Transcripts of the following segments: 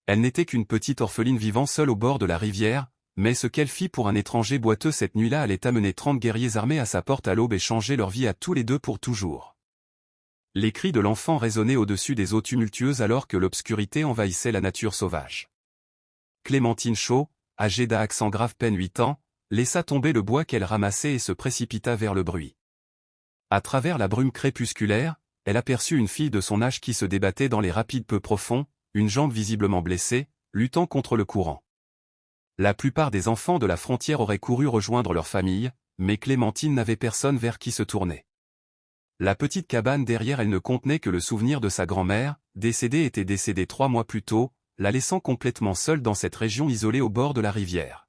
Elle n'était qu'une petite orpheline vivant seule au bord de la rivière, mais ce qu'elle fit pour un étranger boiteux cette nuit-là allait amener 30 guerriers armés à sa porte à l'aube et changer leur vie à tous les deux pour toujours. Les cris de l'enfant résonnaient au-dessus des eaux tumultueuses alors que l'obscurité envahissait la nature sauvage. Clémentine Shaw, âgée d'à accent grave peine 8 ans, laissa tomber le bois qu'elle ramassait et se précipita vers le bruit. À travers la brume crépusculaire, elle aperçut une fille de son âge qui se débattait dans les rapides peu profonds, une jambe visiblement blessée, luttant contre le courant. La plupart des enfants de la frontière auraient couru rejoindre leur famille, mais Clémentine n'avait personne vers qui se tourner. La petite cabane derrière elle ne contenait que le souvenir de sa grand-mère, décédée 3 mois plus tôt, la laissant complètement seule dans cette région isolée au bord de la rivière.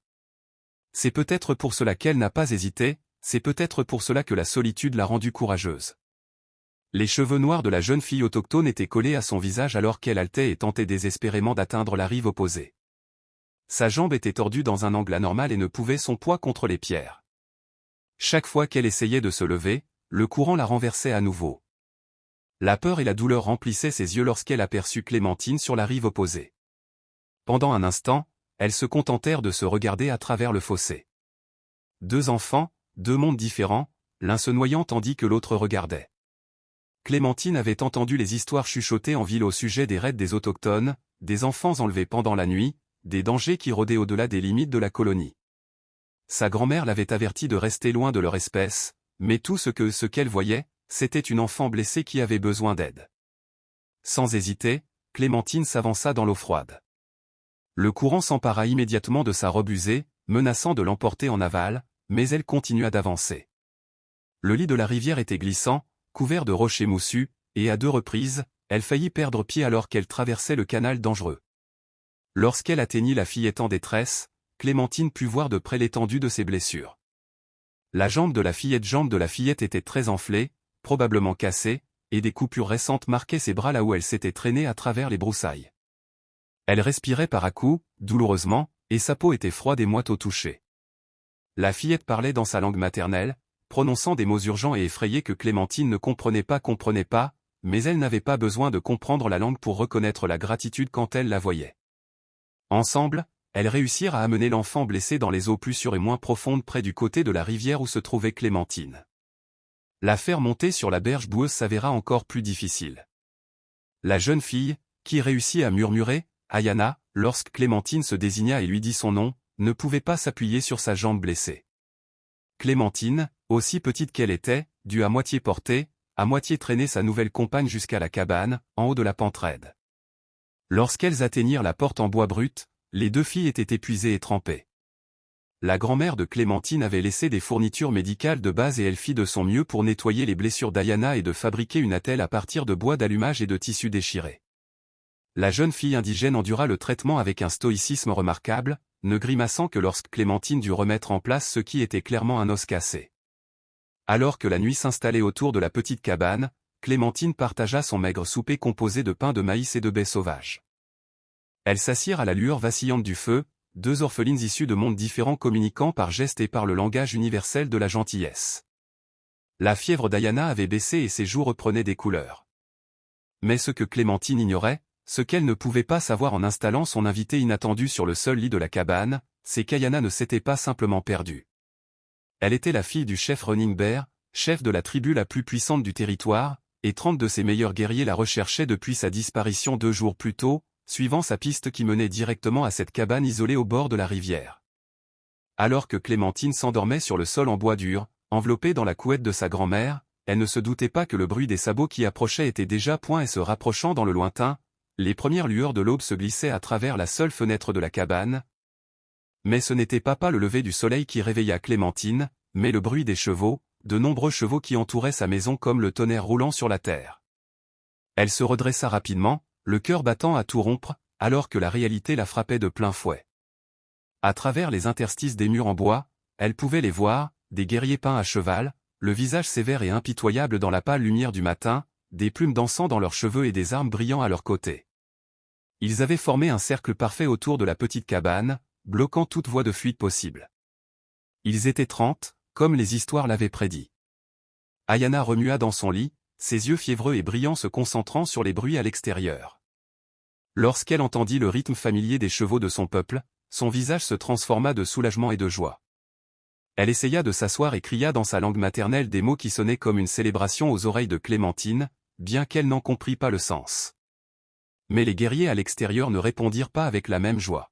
C'est peut-être pour cela qu'elle n'a pas hésité, c'est peut-être pour cela que la solitude l'a rendue courageuse. Les cheveux noirs de la jeune fille autochtone étaient collés à son visage alors qu'elle haletait et tentait désespérément d'atteindre la rive opposée. Sa jambe était tordue dans un angle anormal et ne pouvait son poids contre les pierres. Chaque fois qu'elle essayait de se lever, le courant la renversait à nouveau. La peur et la douleur remplissaient ses yeux lorsqu'elle aperçut Clémentine sur la rive opposée. Pendant un instant, elles se contentèrent de se regarder à travers le fossé. Deux enfants, deux mondes différents, l'un se noyant tandis que l'autre regardait. Clémentine avait entendu les histoires chuchotées en ville au sujet des raids des autochtones, des enfants enlevés pendant la nuit, des dangers qui rôdaient au-delà des limites de la colonie. Sa grand-mère l'avait avertie de rester loin de leur espèce, mais tout ce qu'elle voyait, c'était une enfant blessée qui avait besoin d'aide. Sans hésiter, Clémentine s'avança dans l'eau froide. Le courant s'empara immédiatement de sa robe usée, menaçant de l'emporter en aval, mais elle continua d'avancer. Le lit de la rivière était glissant, couvert de rochers moussus, et à 2 reprises, elle faillit perdre pied alors qu'elle traversait le canal dangereux. Lorsqu'elle atteignit la fillette en détresse, Clémentine put voir de près l'étendue de ses blessures. La jambe de la fillette était très enflée, probablement cassée, et des coupures récentes marquaient ses bras là où elle s'était traînée à travers les broussailles. Elle respirait par à-coups, douloureusement, et sa peau était froide et moite au toucher. La fillette parlait dans sa langue maternelle, prononçant des mots urgents et effrayés que Clémentine ne comprenait pas, mais elle n'avait pas besoin de comprendre la langue pour reconnaître la gratitude quand elle la voyait. Ensemble, elles réussirent à amener l'enfant blessé dans les eaux plus sûres et moins profondes près du côté de la rivière où se trouvait Clémentine. La faire monter sur la berge boueuse s'avéra encore plus difficile. La jeune fille, qui réussit à murmurer « Ayana » lorsque Clémentine se désigna et lui dit son nom, ne pouvait pas s'appuyer sur sa jambe blessée. Clémentine, aussi petite qu'elle était, dut à moitié porter, à moitié traîner sa nouvelle compagne jusqu'à la cabane, en haut de la pente raide. Lorsqu'elles atteignirent la porte en bois brut, les 2 filles étaient épuisées et trempées. La grand-mère de Clémentine avait laissé des fournitures médicales de base et elle fit de son mieux pour nettoyer les blessures d'Ayana et de fabriquer une attelle à partir de bois d'allumage et de tissus déchirés. La jeune fille indigène endura le traitement avec un stoïcisme remarquable, ne grimaçant que lorsque Clémentine dut remettre en place ce qui était clairement un os cassé. Alors que la nuit s'installait autour de la petite cabane, Clémentine partagea son maigre souper composé de pain de maïs et de baies sauvages. Elles s'assirent à la lueur vacillante du feu, 2 orphelines issues de mondes différents communiquant par gestes et par le langage universel de la gentillesse. La fièvre d'Ayana avait baissé et ses joues reprenaient des couleurs. Mais ce que Clémentine ignorait, ce qu'elle ne pouvait pas savoir en installant son invité inattendu sur le seul lit de la cabane, c'est qu'Ayana ne s'était pas simplement perdue. Elle était la fille du chef Running Bear, chef de la tribu la plus puissante du territoire, et 30 de ses meilleurs guerriers la recherchaient depuis sa disparition 2 jours plus tôt, suivant sa piste qui menait directement à cette cabane isolée au bord de la rivière. Alors que Clémentine s'endormait sur le sol en bois dur, enveloppée dans la couette de sa grand-mère, elle ne se doutait pas que le bruit des sabots qui approchaient était déjà point et se rapprochant dans le lointain, les premières lueurs de l'aube se glissaient à travers la seule fenêtre de la cabane. Mais ce n'était pas le lever du soleil qui réveilla Clémentine, mais le bruit des chevaux, de nombreux chevaux qui entouraient sa maison comme le tonnerre roulant sur la terre. Elle se redressa rapidement, le cœur battant à tout rompre, alors que la réalité la frappait de plein fouet. À travers les interstices des murs en bois, elle pouvait les voir, des guerriers peints à cheval, le visage sévère et impitoyable dans la pâle lumière du matin, des plumes dansant dans leurs cheveux et des armes brillant à leurs côtés. Ils avaient formé un cercle parfait autour de la petite cabane, bloquant toute voie de fuite possible. Ils étaient 30, comme les histoires l'avaient prédit. Ayana remua dans son lit, ses yeux fiévreux et brillants se concentrant sur les bruits à l'extérieur. Lorsqu'elle entendit le rythme familier des chevaux de son peuple, son visage se transforma de soulagement et de joie. Elle essaya de s'asseoir et cria dans sa langue maternelle des mots qui sonnaient comme une célébration aux oreilles de Clémentine, bien qu'elle n'en comprît pas le sens. Mais les guerriers à l'extérieur ne répondirent pas avec la même joie.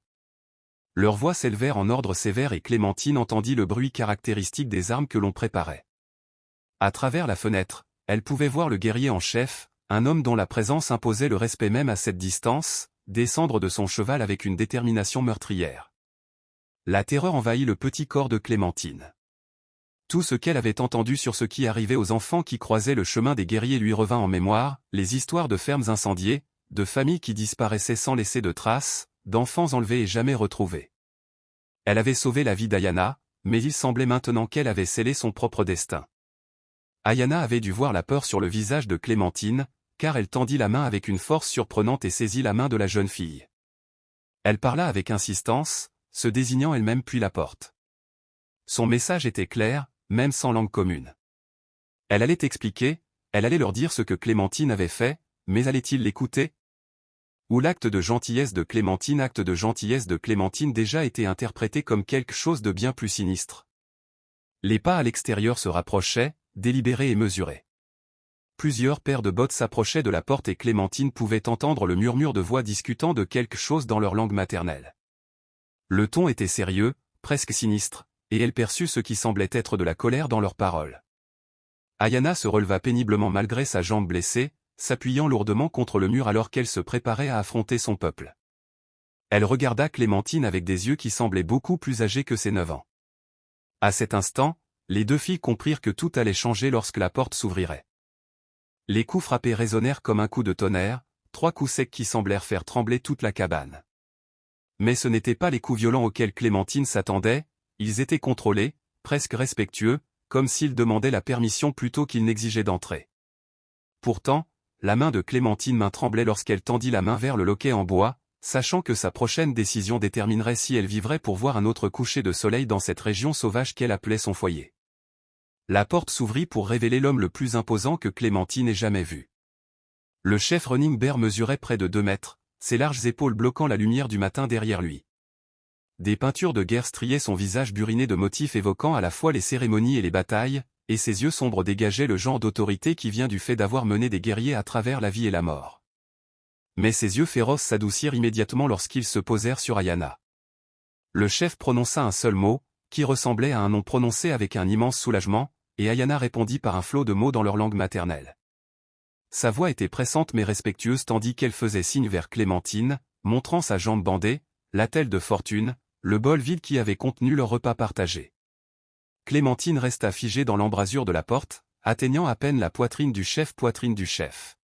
Leurs voix s'élevèrent en ordre sévère et Clémentine entendit le bruit caractéristique des armes que l'on préparait. À travers la fenêtre, elle pouvait voir le guerrier en chef, un homme dont la présence imposait le respect même à cette distance, descendre de son cheval avec une détermination meurtrière. La terreur envahit le petit corps de Clémentine. Tout ce qu'elle avait entendu sur ce qui arrivait aux enfants qui croisaient le chemin des guerriers lui revint en mémoire, les histoires de fermes incendiées, de familles qui disparaissaient sans laisser de traces, d'enfants enlevés et jamais retrouvés. Elle avait sauvé la vie d'Ayana, mais il semblait maintenant qu'elle avait scellé son propre destin. Ayana avait dû voir la peur sur le visage de Clémentine, car elle tendit la main avec une force surprenante et saisit la main de la jeune fille. Elle parla avec insistance, se désignant elle-même puis la porte. Son message était clair, même sans langue commune. Elle allait expliquer, elle allait leur dire ce que Clémentine avait fait, mais allait-il l'écouter? Ou l'acte de gentillesse de Clémentine déjà été interprété comme quelque chose de bien plus sinistre. Les pas à l'extérieur se rapprochaient, délibérés et mesurés. Plusieurs paires de bottes s'approchaient de la porte et Clémentine pouvait entendre le murmure de voix discutant de quelque chose dans leur langue maternelle. Le ton était sérieux, presque sinistre, et elle perçut ce qui semblait être de la colère dans leurs paroles. Ayana se releva péniblement malgré sa jambe blessée, s'appuyant lourdement contre le mur alors qu'elle se préparait à affronter son peuple. Elle regarda Clémentine avec des yeux qui semblaient beaucoup plus âgés que ses 9 ans. À cet instant, les deux filles comprirent que tout allait changer lorsque la porte s'ouvrirait. Les coups frappés résonnèrent comme un coup de tonnerre, 3 coups secs qui semblèrent faire trembler toute la cabane. Mais ce n'étaient pas les coups violents auxquels Clémentine s'attendait, ils étaient contrôlés, presque respectueux, comme s'ils demandaient la permission plutôt qu'ils n'exigeaient d'entrer. Pourtant, la main de Clémentine tremblait lorsqu'elle tendit la main vers le loquet en bois, sachant que sa prochaine décision déterminerait si elle vivrait pour voir un autre coucher de soleil dans cette région sauvage qu'elle appelait son foyer. La porte s'ouvrit pour révéler l'homme le plus imposant que Clémentine ait jamais vu. Le chef Running Bear mesurait près de 2 mètres, ses larges épaules bloquant la lumière du matin derrière lui. Des peintures de guerre striaient son visage buriné de motifs évoquant à la fois les cérémonies et les batailles, et ses yeux sombres dégageaient le genre d'autorité qui vient du fait d'avoir mené des guerriers à travers la vie et la mort. Mais ses yeux féroces s'adoucirent immédiatement lorsqu'ils se posèrent sur Ayana. Le chef prononça un seul mot, qui ressemblait à un nom prononcé avec un immense soulagement, et Ayana répondit par un flot de mots dans leur langue maternelle. Sa voix était pressante mais respectueuse tandis qu'elle faisait signe vers Clémentine, montrant sa jambe bandée, l'attelle de fortune, le bol vide qui avait contenu leur repas partagé. Clémentine resta figée dans l'embrasure de la porte, atteignant à peine la poitrine du chef.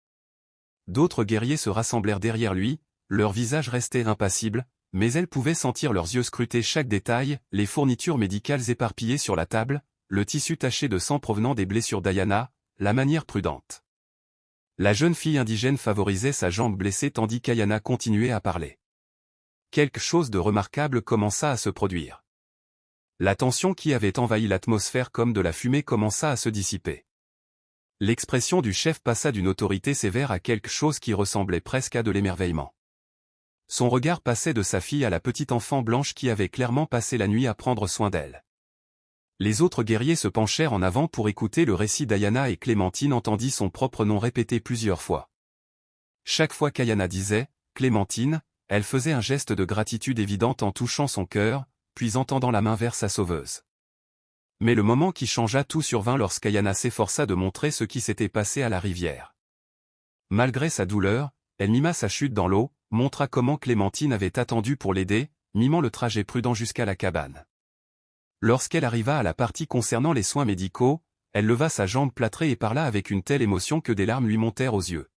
D'autres guerriers se rassemblèrent derrière lui, leurs visages restaient impassibles, mais elle pouvait sentir leurs yeux scruter chaque détail, les fournitures médicales éparpillées sur la table, le tissu taché de sang provenant des blessures d'Ayana, la manière prudente. La jeune fille indigène favorisait sa jambe blessée tandis qu'Ayana continuait à parler. Quelque chose de remarquable commença à se produire. La tension qui avait envahi l'atmosphère comme de la fumée commença à se dissiper. L'expression du chef passa d'une autorité sévère à quelque chose qui ressemblait presque à de l'émerveillement. Son regard passait de sa fille à la petite enfant blanche qui avait clairement passé la nuit à prendre soin d'elle. Les autres guerriers se penchèrent en avant pour écouter le récit d'Ayana et Clémentine entendit son propre nom répété plusieurs fois. Chaque fois qu'Ayana disait « Clémentine », elle faisait un geste de gratitude évidente en touchant son cœur, puis en tendant la main vers sa sauveuse. Mais le moment qui changea tout survint lorsqu'Ayana s'efforça de montrer ce qui s'était passé à la rivière. Malgré sa douleur, elle mima sa chute dans l'eau, montra comment Clémentine avait attendu pour l'aider, mimant le trajet prudent jusqu'à la cabane. Lorsqu'elle arriva à la partie concernant les soins médicaux, elle leva sa jambe plâtrée et parla avec une telle émotion que des larmes lui montèrent aux yeux.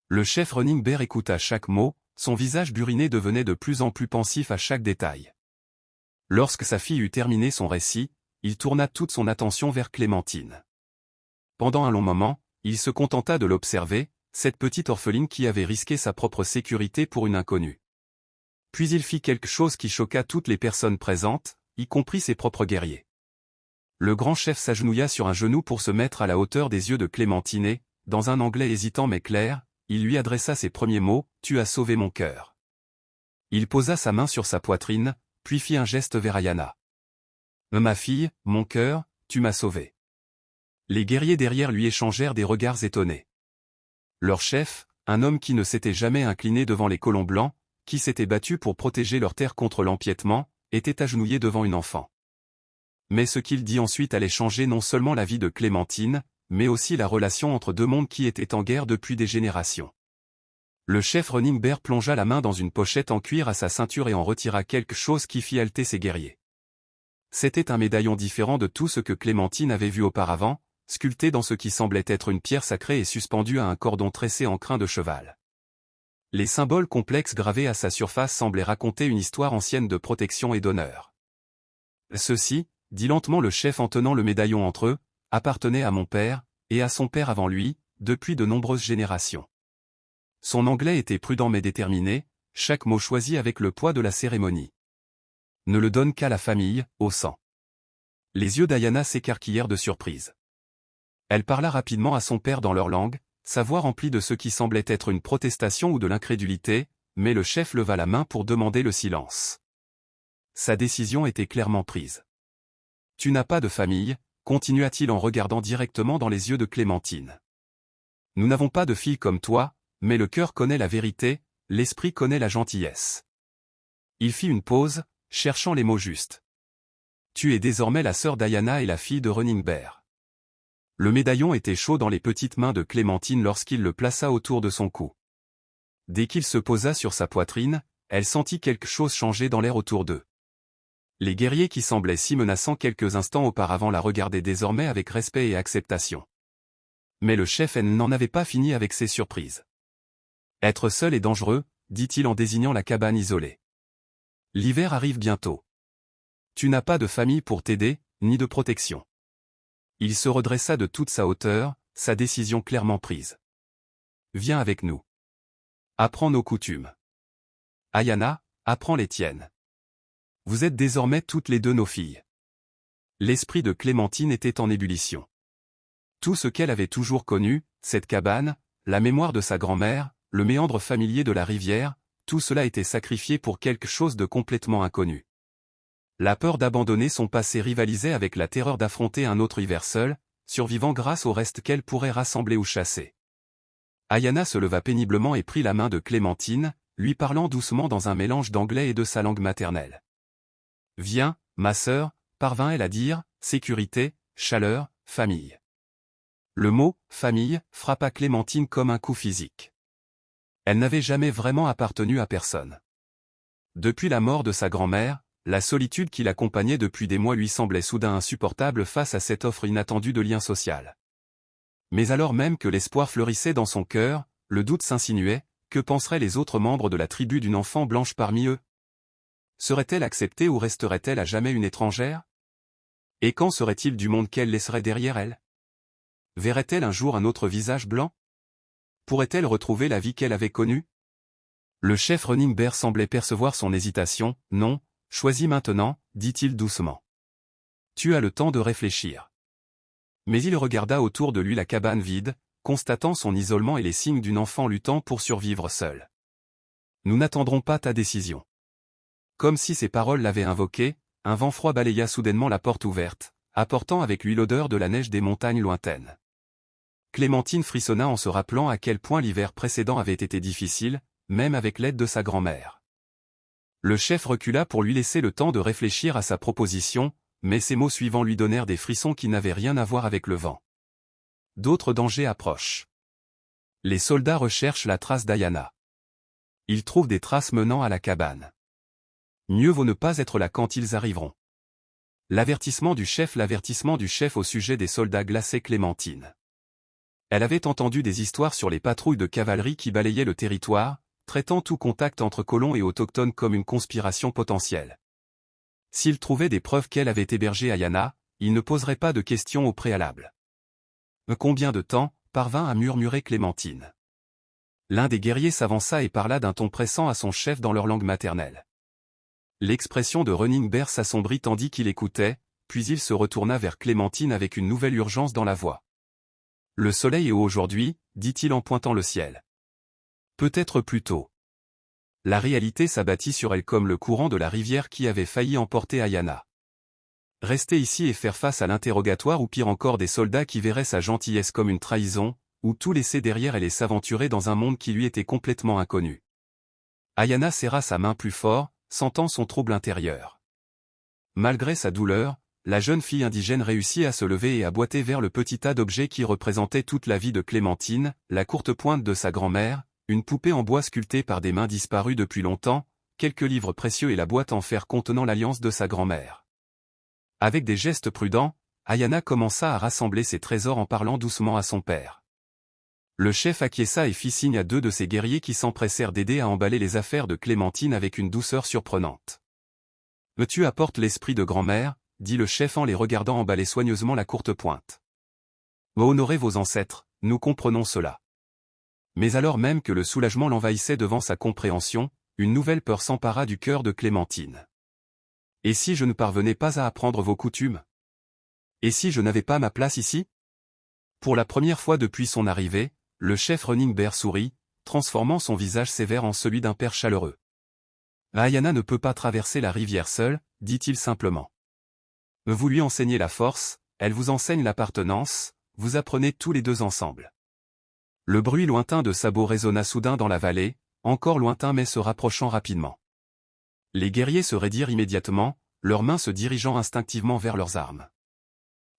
Le chef Running Bear écouta chaque mot, son visage buriné devenait de plus en plus pensif à chaque détail. Lorsque sa fille eut terminé son récit, il tourna toute son attention vers Clémentine. Pendant un long moment, il se contenta de l'observer, cette petite orpheline qui avait risqué sa propre sécurité pour une inconnue. Puis il fit quelque chose qui choqua toutes les personnes présentes, y compris ses propres guerriers. Le grand chef s'agenouilla sur un genou pour se mettre à la hauteur des yeux de Clémentine et, dans un anglais hésitant mais clair, il lui adressa ses premiers mots, « Tu as sauvé mon cœur ». Il posa sa main sur sa poitrine, puis fit un geste vers Ayana. « Ma fille, mon cœur, tu m'as sauvé ». Les guerriers derrière lui échangèrent des regards étonnés. Leur chef, un homme qui ne s'était jamais incliné devant les colons blancs, qui s'étaient battus pour protéger leur terre contre l'empiètement, était agenouillé devant une enfant. Mais ce qu'il dit ensuite allait changer non seulement la vie de Clémentine, mais aussi la relation entre deux mondes qui étaient en guerre depuis des générations. Le chef Running Bear plongea la main dans une pochette en cuir à sa ceinture et en retira quelque chose qui fit halter ses guerriers. C'était un médaillon différent de tout ce que Clémentine avait vu auparavant, sculpté dans ce qui semblait être une pierre sacrée et suspendu à un cordon tressé en crin de cheval. Les symboles complexes gravés à sa surface semblaient raconter une histoire ancienne de protection et d'honneur. Ceci, dit lentement le chef en tenant le médaillon entre eux, appartenait à mon père, et à son père avant lui, depuis de nombreuses générations. Son anglais était prudent mais déterminé, chaque mot choisi avec le poids de la cérémonie. Ne le donne qu'à la famille, au sang. Les yeux d'Ayana s'écarquillèrent de surprise. Elle parla rapidement à son père dans leur langue, sa voix remplie de ce qui semblait être une protestation ou de l'incrédulité, mais le chef leva la main pour demander le silence. Sa décision était clairement prise. « Tu n'as pas de famille », continua-t-il en regardant directement dans les yeux de Clémentine. « Nous n'avons pas de fille comme toi, mais le cœur connaît la vérité, l'esprit connaît la gentillesse. » Il fit une pause, cherchant les mots justes. « Tu es désormais la sœur d'Ayana et la fille de Running Bear. » Le médaillon était chaud dans les petites mains de Clémentine lorsqu'il le plaça autour de son cou. Dès qu'il se posa sur sa poitrine, elle sentit quelque chose changer dans l'air autour d'eux. Les guerriers qui semblaient si menaçants quelques instants auparavant la regardaient désormais avec respect et acceptation. Mais le chef n'en avait pas fini avec ses surprises. « Être seul est dangereux », dit-il en désignant la cabane isolée. « L'hiver arrive bientôt. Tu n'as pas de famille pour t'aider, ni de protection. » Il se redressa de toute sa hauteur, sa décision clairement prise. « Viens avec nous. Apprends nos coutumes. Ayana, apprends les tiennes. Vous êtes désormais toutes les deux nos filles. » L'esprit de Clémentine était en ébullition. Tout ce qu'elle avait toujours connu, cette cabane, la mémoire de sa grand-mère, le méandre familier de la rivière, tout cela était sacrifié pour quelque chose de complètement inconnu. La peur d'abandonner son passé rivalisait avec la terreur d'affronter un autre hiver seul, survivant grâce au reste qu'elle pourrait rassembler ou chasser. Ayana se leva péniblement et prit la main de Clémentine, lui parlant doucement dans un mélange d'anglais et de sa langue maternelle. « Viens, ma sœur », parvint-elle à dire, sécurité, chaleur, famille. Le mot « famille » frappa Clémentine comme un coup physique. Elle n'avait jamais vraiment appartenu à personne. Depuis la mort de sa grand-mère, la solitude qui l'accompagnait depuis des mois lui semblait soudain insupportable face à cette offre inattendue de lien social. Mais alors même que l'espoir fleurissait dans son cœur, le doute s'insinuait, que penseraient les autres membres de la tribu d'une enfant blanche parmi eux? Serait-elle acceptée ou resterait-elle à jamais une étrangère? Et qu'en serait-il du monde qu'elle laisserait derrière elle? Verrait-elle un jour un autre visage blanc? Pourrait-elle retrouver la vie qu'elle avait connue? Le chef Running Bear semblait percevoir son hésitation. « Non, choisis maintenant », dit-il doucement. « Tu as le temps de réfléchir. » Mais il regarda autour de lui la cabane vide, constatant son isolement et les signes d'une enfant luttant pour survivre seule. « Nous n'attendrons pas ta décision. » Comme si ces paroles l'avaient invoqué, un vent froid balaya soudainement la porte ouverte, apportant avec lui l'odeur de la neige des montagnes lointaines. Clémentine frissonna en se rappelant à quel point l'hiver précédent avait été difficile, même avec l'aide de sa grand-mère. Le chef recula pour lui laisser le temps de réfléchir à sa proposition, mais ses mots suivants lui donnèrent des frissons qui n'avaient rien à voir avec le vent. D'autres dangers approchent. Les soldats recherchent la trace d'Ayana. Ils trouvent des traces menant à la cabane. Mieux vaut ne pas être là quand ils arriveront. L'avertissement du chef au sujet des soldats glaçait Clémentine. Elle avait entendu des histoires sur les patrouilles de cavalerie qui balayaient le territoire, traitant tout contact entre colons et autochtones comme une conspiration potentielle. S'il trouvait des preuves qu'elle avait hébergé Ayana, il ne poserait pas de questions au préalable. Combien de temps, parvint à murmurer Clémentine. L'un des guerriers s'avança et parla d'un ton pressant à son chef dans leur langue maternelle. L'expression de Running Bear s'assombrit tandis qu'il écoutait, puis il se retourna vers Clémentine avec une nouvelle urgence dans la voix. « Le soleil est haut aujourd'hui », dit-il en pointant le ciel. Peut-être plus tôt. La réalité s'abattit sur elle comme le courant de la rivière qui avait failli emporter Ayana. Rester ici et faire face à l'interrogatoire ou pire encore des soldats qui verraient sa gentillesse comme une trahison, ou tout laisser derrière elle et s'aventurer dans un monde qui lui était complètement inconnu. Ayana serra sa main plus fort, sentant son trouble intérieur. Malgré sa douleur, la jeune fille indigène réussit à se lever et à boiter vers le petit tas d'objets qui représentait toute la vie de Clémentine, la courte pointe de sa grand-mère, une poupée en bois sculptée par des mains disparues depuis longtemps, quelques livres précieux et la boîte en fer contenant l'alliance de sa grand-mère. Avec des gestes prudents, Ayana commença à rassembler ses trésors en parlant doucement à son père. Le chef acquiesça et fit signe à 2 de ses guerriers qui s'empressèrent d'aider à emballer les affaires de Clémentine avec une douceur surprenante. « Tu apportes l'esprit de grand-mère » dit le chef en les regardant emballer soigneusement la courte pointe. « Honorez vos ancêtres, nous comprenons cela. » Mais alors même que le soulagement l'envahissait devant sa compréhension, une nouvelle peur s'empara du cœur de Clémentine. « Et si je ne parvenais pas à apprendre vos coutumes? Et si je n'avais pas ma place ici ?» Pour la première fois depuis son arrivée, le chef Running Bear sourit, transformant son visage sévère en celui d'un père chaleureux. « Ayana ne peut pas traverser la rivière seule, dit-il simplement. Vous lui enseignez la force, elle vous enseigne l'appartenance, vous apprenez tous les 2 ensemble. » Le bruit lointain de sabots résonna soudain dans la vallée, encore lointain mais se rapprochant rapidement. Les guerriers se raidirent immédiatement, leurs mains se dirigeant instinctivement vers leurs armes.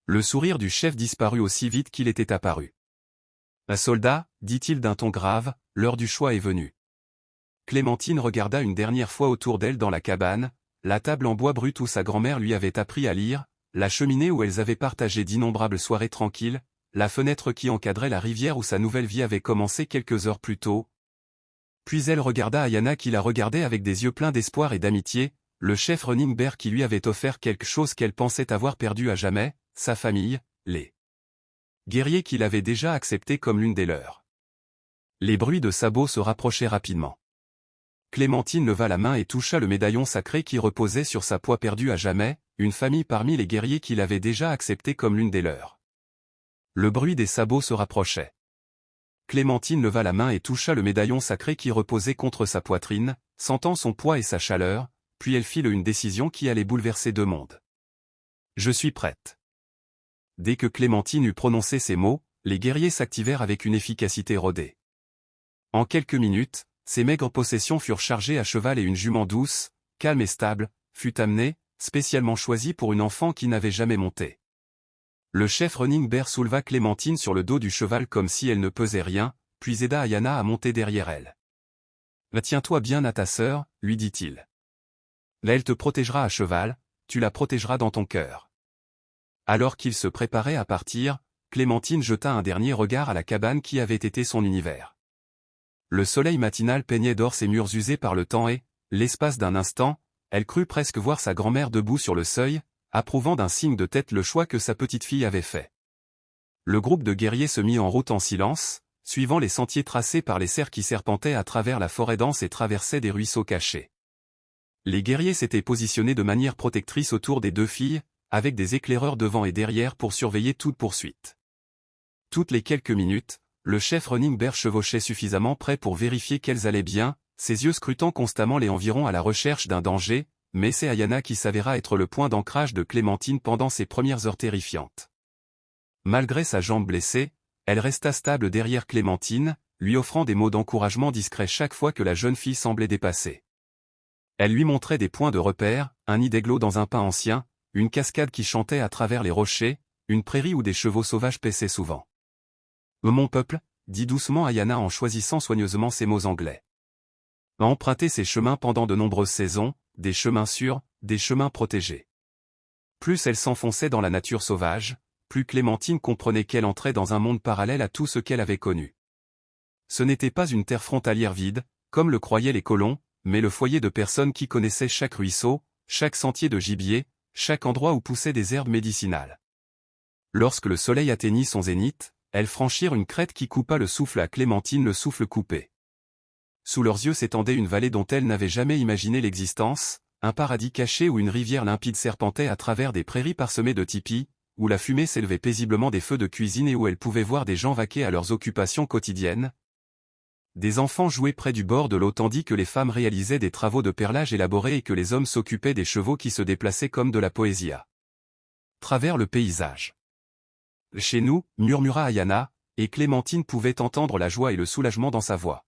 Le sourire du chef disparut aussi vite qu'il était apparu. « Un soldat, dit-il d'un ton grave, l'heure du choix est venue. » Clémentine regarda une dernière fois autour d'elle dans la cabane, la table en bois brut où sa grand-mère lui avait appris à lire, la cheminée où elles avaient partagé d'innombrables soirées tranquilles, la fenêtre qui encadrait la rivière où sa nouvelle vie avait commencé quelques heures plus tôt. Puis elle regarda Ayana qui la regardait avec des yeux pleins d'espoir et d'amitié, le chef Running Bear qui lui avait offert quelque chose qu'elle pensait avoir perdu à jamais, sa famille, les guerriers qu'il avait déjà acceptés comme l'une des leurs. Les bruits de sabots se rapprochaient rapidement. Clémentine leva la main et toucha le médaillon sacré qui reposait sur sa poix perdue à jamais, une famille parmi les guerriers qu'il avait déjà acceptés comme l'une des leurs. Le bruit des sabots se rapprochait. Clémentine leva la main et toucha le médaillon sacré qui reposait contre sa poitrine, sentant son poids et sa chaleur, puis elle fit une décision qui allait bouleverser 2 mondes. « Je suis prête. » Dès que Clémentine eut prononcé ces mots, les guerriers s'activèrent avec une efficacité rodée. En quelques minutes, ces maigres possessions furent chargées à cheval et une jument douce, calme et stable, fut amenée, spécialement choisie pour une enfant qui n'avait jamais monté. Le chef Running Bear souleva Clémentine sur le dos du cheval comme si elle ne pesait rien, puis aida Ayana à monter derrière elle. « Tiens-toi bien à ta sœur, lui dit-il. Là elle te protégera à cheval, tu la protégeras dans ton cœur. » Alors qu'il se préparait à partir, Clémentine jeta un dernier regard à la cabane qui avait été son univers. Le soleil matinal peignait d'or ses murs usés par le temps et, l'espace d'un instant, elle crut presque voir sa grand-mère debout sur le seuil, approuvant d'un signe de tête le choix que sa petite-fille avait fait. Le groupe de guerriers se mit en route en silence, suivant les sentiers tracés par les cerfs qui serpentaient à travers la forêt dense et traversaient des ruisseaux cachés. Les guerriers s'étaient positionnés de manière protectrice autour des 2 filles, avec des éclaireurs devant et derrière pour surveiller toute poursuite. Toutes les quelques minutes, le chef Running Bear chevauchait suffisamment près pour vérifier qu'elles allaient bien, ses yeux scrutant constamment les environs à la recherche d'un danger, mais c'est Ayana qui s'avéra être le point d'ancrage de Clémentine pendant ses premières heures terrifiantes. Malgré sa jambe blessée, elle resta stable derrière Clémentine, lui offrant des mots d'encouragement discrets chaque fois que la jeune fille semblait dépassée. Elle lui montrait des points de repère, un nid d'aiglo dans un pin ancien, une cascade qui chantait à travers les rochers, une prairie où des chevaux sauvages paissaient souvent. « Mon peuple » dit doucement Ayana en choisissant soigneusement ses mots anglais. A emprunté ces chemins pendant de nombreuses saisons, des chemins sûrs, des chemins protégés. Plus elle s'enfonçait dans la nature sauvage, plus Clémentine comprenait qu'elle entrait dans un monde parallèle à tout ce qu'elle avait connu. Ce n'était pas une terre frontalière vide, comme le croyaient les colons, mais le foyer de personnes qui connaissaient chaque ruisseau, chaque sentier de gibier, chaque endroit où poussaient des herbes médicinales. Lorsque le soleil atteignit son zénith, elles franchirent une crête qui coupa le souffle à Clémentine, le souffle coupé. Sous leurs yeux s'étendait une vallée dont elle n'avait jamais imaginé l'existence, un paradis caché où une rivière limpide serpentait à travers des prairies parsemées de tipis, où la fumée s'élevait paisiblement des feux de cuisine et où elle pouvait voir des gens vaquer à leurs occupations quotidiennes. Des enfants jouaient près du bord de l'eau tandis que les femmes réalisaient des travaux de perlage élaborés et que les hommes s'occupaient des chevaux qui se déplaçaient comme de la poésie. Travers le paysage. Chez nous, murmura Ayana, et Clémentine pouvait entendre la joie et le soulagement dans sa voix.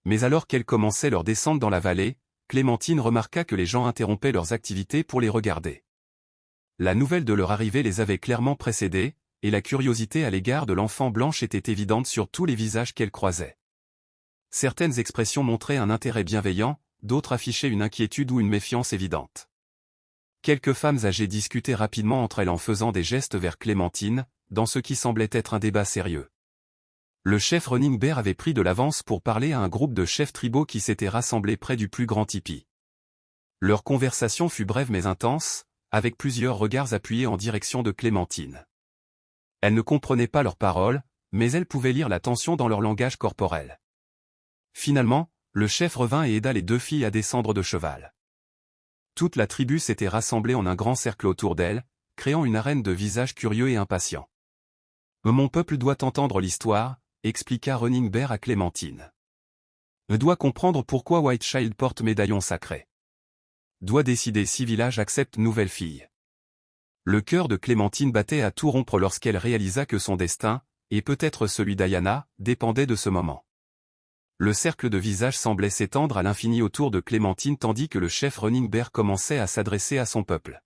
Mais alors qu'elles commençaient leur descente dans la vallée, Clémentine remarqua que les gens interrompaient leurs activités pour les regarder. La nouvelle de leur arrivée les avait clairement précédés, et la curiosité à l'égard de l'enfant blanche était évidente sur tous les visages qu'elle croisait. Certaines expressions montraient un intérêt bienveillant, d'autres affichaient une inquiétude ou une méfiance évidente. Quelques femmes âgées discutaient rapidement entre elles en faisant des gestes vers Clémentine, dans ce qui semblait être un débat sérieux. Le chef Running Bear avait pris de l'avance pour parler à un groupe de chefs tribaux qui s'étaient rassemblés près du plus grand tipi. Leur conversation fut brève mais intense, avec plusieurs regards appuyés en direction de Clémentine. Elle ne comprenait pas leurs paroles, mais elle pouvait lire la tension dans leur langage corporel. Finalement, le chef revint et aida les deux filles à descendre de cheval. Toute la tribu s'était rassemblée en un grand cercle autour d'elle, créant une arène de visages curieux et impatients. « Mon peuple doit entendre l'histoire », expliqua Running Bear à Clémentine. « Doit comprendre pourquoi White Child porte médaillon sacré. Doit décider si village accepte nouvelle fille. » Le cœur de Clémentine battait à tout rompre lorsqu'elle réalisa que son destin, et peut-être celui d'Ayana, dépendait de ce moment. Le cercle de visages semblait s'étendre à l'infini autour de Clémentine tandis que le chef Running Bear commençait à s'adresser à son peuple.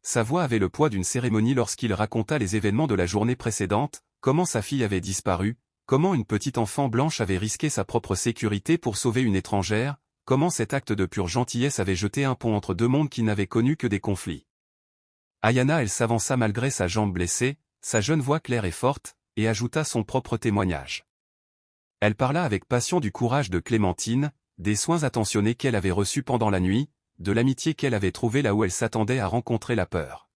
Sa voix avait le poids d'une cérémonie lorsqu'il raconta les événements de la journée précédente, comment sa fille avait disparu, comment une petite enfant blanche avait risqué sa propre sécurité pour sauver une étrangère, comment cet acte de pure gentillesse avait jeté un pont entre deux mondes qui n'avaient connu que des conflits. Ayana elle s'avança malgré sa jambe blessée, sa jeune voix claire et forte, et ajouta son propre témoignage. Elle parla avec passion du courage de Clémentine, des soins attentionnés qu'elle avait reçus pendant la nuit, de l'amitié qu'elle avait trouvée là où elle s'attendait à rencontrer la peur.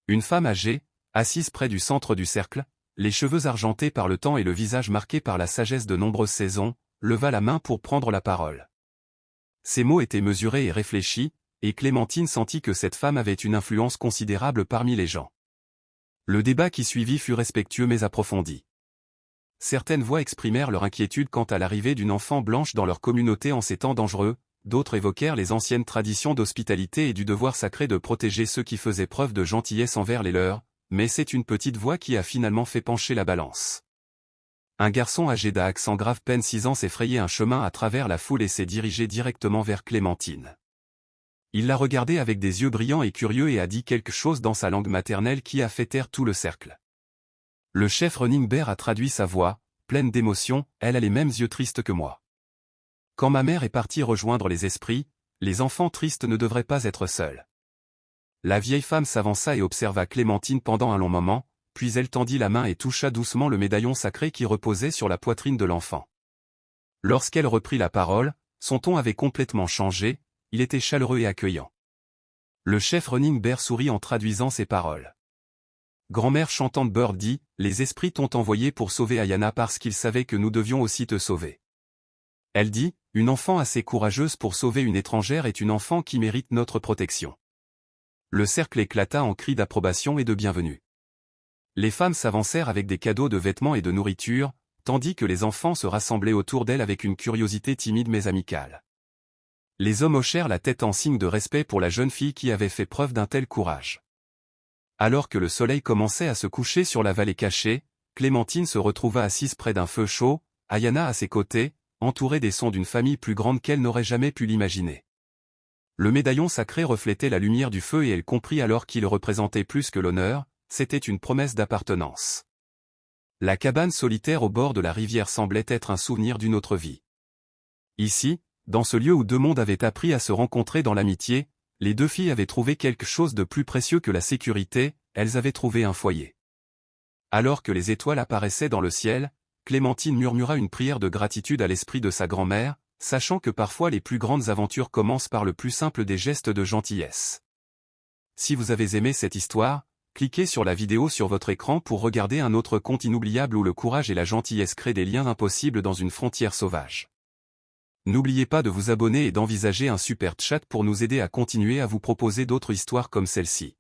Une femme âgée, assise près du centre du cercle, les cheveux argentés par le temps et le visage marqué par la sagesse de nombreuses saisons, leva la main pour prendre la parole. Ses mots étaient mesurés et réfléchis, et Clémentine sentit que cette femme avait une influence considérable parmi les gens. Le débat qui suivit fut respectueux mais approfondi. Certaines voix exprimèrent leur inquiétude quant à l'arrivée d'une enfant blanche dans leur communauté en ces temps dangereux, d'autres évoquèrent les anciennes traditions d'hospitalité et du devoir sacré de protéger ceux qui faisaient preuve de gentillesse envers les leurs, mais c'est une petite voix qui a finalement fait pencher la balance. Un garçon âgé d'accent grave peine 6 ans s'effrayait un chemin à travers la foule et s'est dirigé directement vers Clémentine. Il l'a regardée avec des yeux brillants et curieux et a dit quelque chose dans sa langue maternelle qui a fait taire tout le cercle. Le chef Running Bear a traduit sa voix, pleine d'émotion, elle a les mêmes yeux tristes que moi. Quand ma mère est partie rejoindre les esprits, les enfants tristes ne devraient pas être seuls. La vieille femme s'avança et observa Clémentine pendant un long moment, puis elle tendit la main et toucha doucement le médaillon sacré qui reposait sur la poitrine de l'enfant. Lorsqu'elle reprit la parole, son ton avait complètement changé, il était chaleureux et accueillant. Le chef Running Bear sourit en traduisant ses paroles. Grand-mère chantante Bird dit, « Les esprits t'ont envoyé pour sauver Ayana parce qu'ils savaient que nous devions aussi te sauver. » Elle dit, « Une enfant assez courageuse pour sauver une étrangère est une enfant qui mérite notre protection. » Le cercle éclata en cris d'approbation et de bienvenue. Les femmes s'avancèrent avec des cadeaux de vêtements et de nourriture, tandis que les enfants se rassemblaient autour d'elles avec une curiosité timide mais amicale. Les hommes hochèrent la tête en signe de respect pour la jeune fille qui avait fait preuve d'un tel courage. Alors que le soleil commençait à se coucher sur la vallée cachée, Clémentine se retrouva assise près d'un feu chaud, Ayana à ses côtés, entourée des sons d'une famille plus grande qu'elle n'aurait jamais pu l'imaginer. Le médaillon sacré reflétait la lumière du feu et elle comprit alors qu'il représentait plus que l'honneur, c'était une promesse d'appartenance. La cabane solitaire au bord de la rivière semblait être un souvenir d'une autre vie. Ici, dans ce lieu où deux mondes avaient appris à se rencontrer dans l'amitié, les deux filles avaient trouvé quelque chose de plus précieux que la sécurité, elles avaient trouvé un foyer. Alors que les étoiles apparaissaient dans le ciel, Clémentine murmura une prière de gratitude à l'esprit de sa grand-mère, sachant que parfois les plus grandes aventures commencent par le plus simple des gestes de gentillesse. Si vous avez aimé cette histoire, cliquez sur la vidéo sur votre écran pour regarder un autre conte inoubliable où le courage et la gentillesse créent des liens impossibles dans une frontière sauvage. N'oubliez pas de vous abonner et d'envisager un super chat pour nous aider à continuer à vous proposer d'autres histoires comme celle-ci.